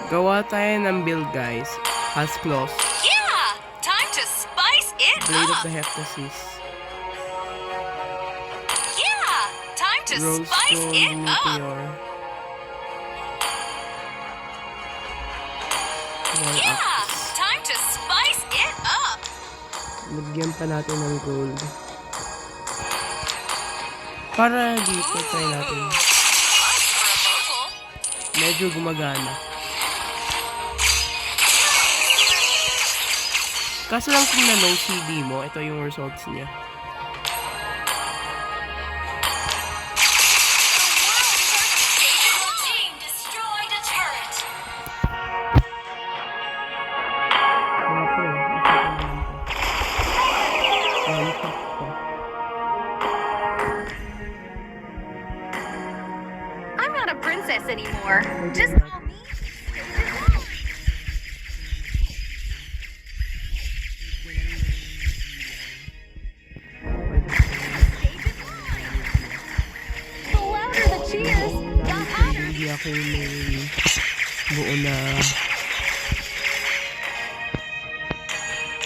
Gawa tayo ng build, guys. Has claws. Yeah! Time to spice it Blade of up! the Heptasis. Yeah! Time to Rose spice Gold it up! Meteor. War Yeah! Axe. Time to spice it up! Lagyan pa natin ng gold. Para dito, try natin. Plus for a vocal. Medyo gumagana. Kaso lang kung na-low CD mo, ito yung results niya. Team destroyed a turret. Wala po eh. One shot pa. I'm not a princess anymore. Just call me. The louder the cheers, the hotter. Hindi ako may buo na...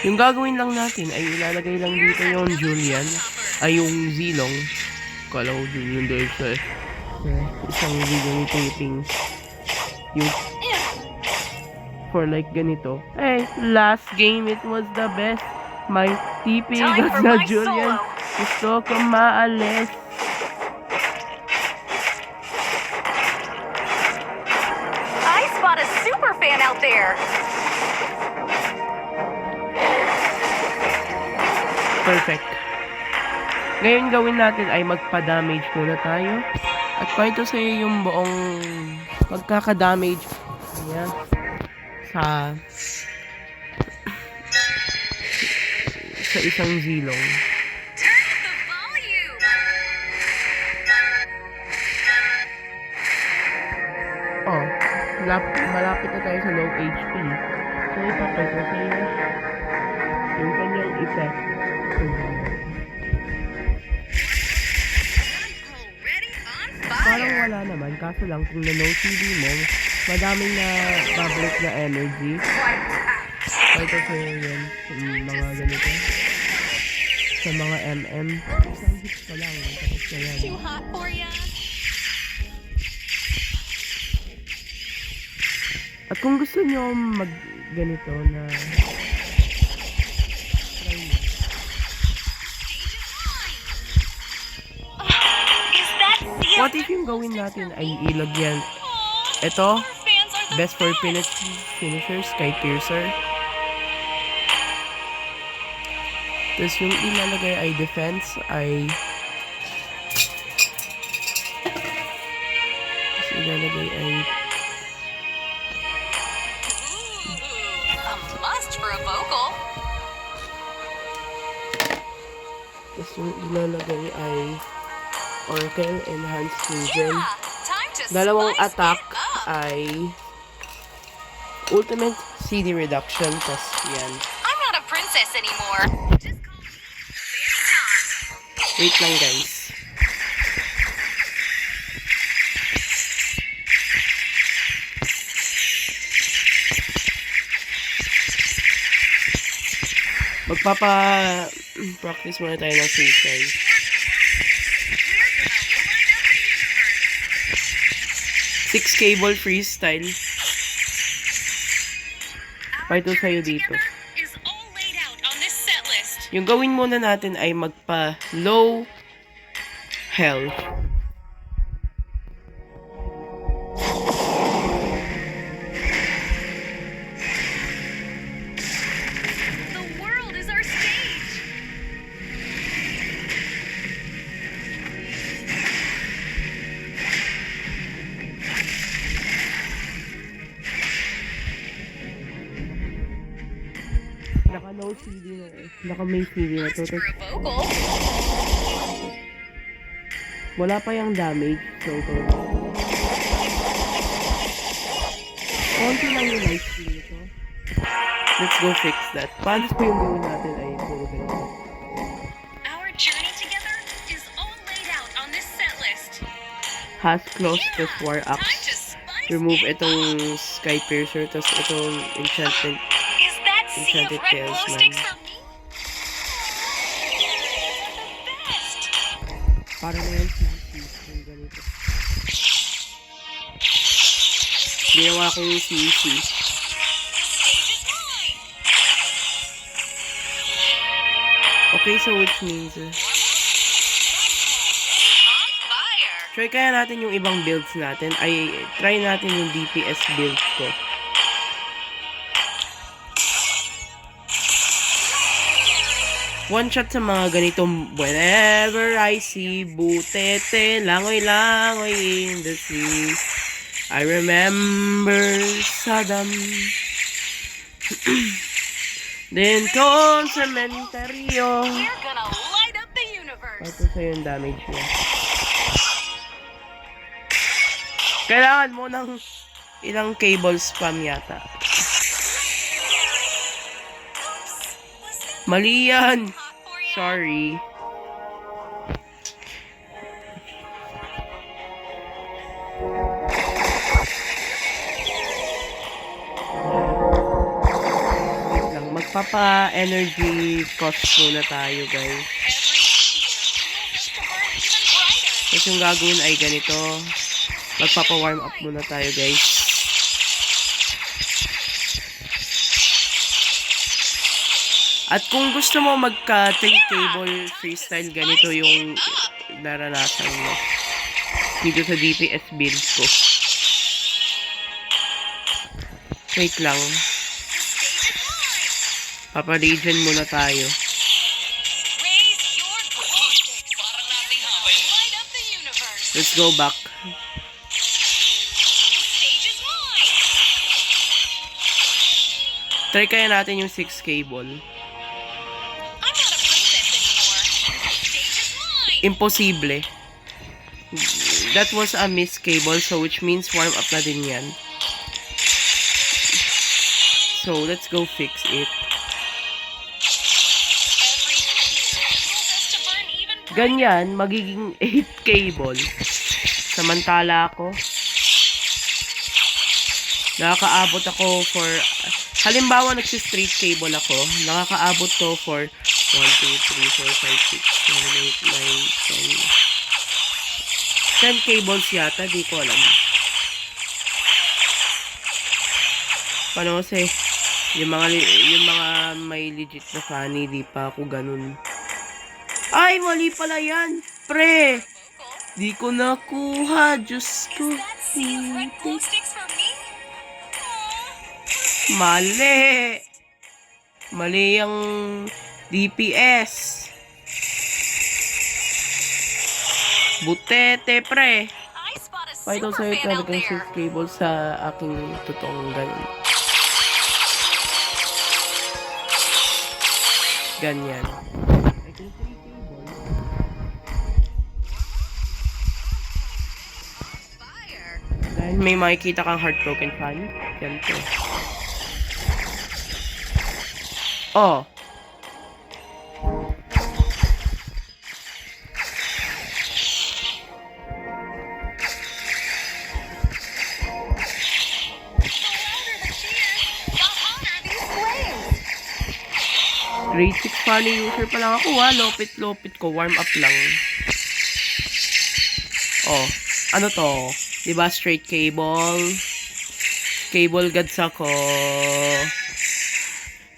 Yung gagawin lang natin ay ilalagay lang dito yung Julian. Ay yung Zilong. Kala ko Julian dahil sa isang video ni Taping. Yung for like ganito. Hey, last game it was the best. My TP Time got for na my Julian. solo. Gusto ko maalis. I spot a super fan out there. Perfect. Ngayon gawin natin ay magpa-damage muna tayo. At pakita sa iyo yung buong pagkaka-damage niya sa isang Zilong. Turn up the volume. Oh, malapit na tayo sa low HP. So ipapakita sa iyo yung kanyang effect. Already on Parang fire. wala naman, kaso lang kung na-low CD mo, madaming na public na energy. Pakita sa iyo yan, yung mga ganito. Sa mga MM. Isang hits pa lang, tapos na yan. Too hot for ya? At kung gusto nyo mag ganito na try nyo. Is that the What if yung gawin natin ay ilagyan ito, fans are the best for finishers kay Piercer. Tapos yung ilalagay ay defense ay tapos ilalagay ay a must for a vocal. tapos yung ilalagay ay Oracle Enhanced Fusion. Yeah, time to Dalawang spice attack it up. ay Ultimate CD Reduction. Tapos yan. I'm not a princess anymore. Just call me Fairy Dawn. Wait lang guys. Magpapa-practice muna tayo ng freestyle. Six cable freestyle. Pakita sa'yo dito. Is all laid out on this set list. Yung gawin muna natin ay magpa-low health. The world is our stage. Naka-low CD na eh. Naka-may CD na to. Must for Tapos a vocal. wala pa yung damage. So, ito. Konti lang yung life steal nito. Let's go fix that. Paano po yung gawin natin ay puro ganito. Our journey together is all laid out on this set list. Has close to War Time Axe. to spice remove itong Sky Piercer, tapos itong enchantment, Is that sea of Enchanted red glow Talisman. sticks for me? Best. para na yan CC, yung ganito. Ginawa ko yung CC. The stage is mine. Okay, so which means, On fire. try kaya natin yung ibang builds natin. Ay, try natin yung DPS build ko. One shot sa mga ganitong whenever I see butete, langoy-langoy in the sea. I remember Saddam. Then to cementerio. We're gonna light up the universe. Ito sa'yo yung damage niya. Kailangan mo ng ilang cable spam yata. Mali yan. Hot for you. Sorry. Wait lang, magpapa-energy cost muna tayo, guys. Every tear fuels us to burn even brighter. Tapos yung gagawin ay ganito. Magpapa-warm up muna tayo, guys. At kung gusto mo magka-3 cable freestyle, ganito yung naranasan mo dito sa DPS build ko. Wait lang. The stage is mine. Papa-regen muna tayo. Raise your glow sticks. Light up the universe. Let's go back. The stage is mine. Try kaya natin yung 6 cable. I'm not a princess anymore. The stage is mine. Imposible. That was a miss cable, so which means warm up na din yan. So, let's go fix it. Every tear fuels us to burn even brighter. Ganyan, magiging 8 cable. Samantala ako, nakakaabot ako for, halimbawa nagsi-straight cable ako, nakakaabot to for 1, 2, 3, 4, 5, 6, 7, 8, 9, 10. 10 cables yata, di ko alam. Paano kasi, yung mga may legit na funny, di pa ako ganun. Ay, mali pala yan, pre! Di ko nakuha, Diyos ko. Is that sea of red glow sticks for me? Aw. Mali! Mali yung DPS. Butete, pre. I spot a Pakita ko super sa'yo fan out talagang there. 6 cable sa aking totoong ganun. Ganyan. I think 3 cable. Fire. Dahil may makikita kang heartbroken fan. Ganito. Oh. The louder the cheer, the hotter these flames. Grade 6 funny user pa lang ako ha. Lopit-lopit ko. Warm up lang. Oh. Ano to? Diba straight cable? Cable gods ako.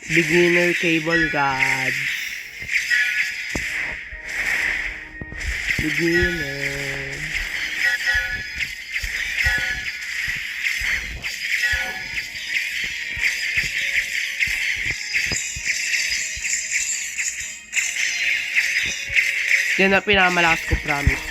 Beginner cable god. Beginner. Yan na pinakamalakas ko, promise.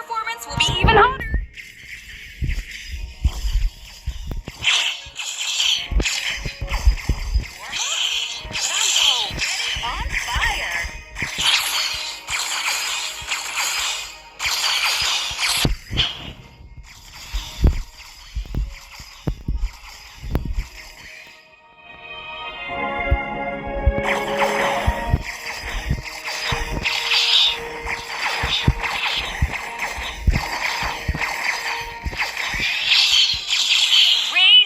performance will be even hotter.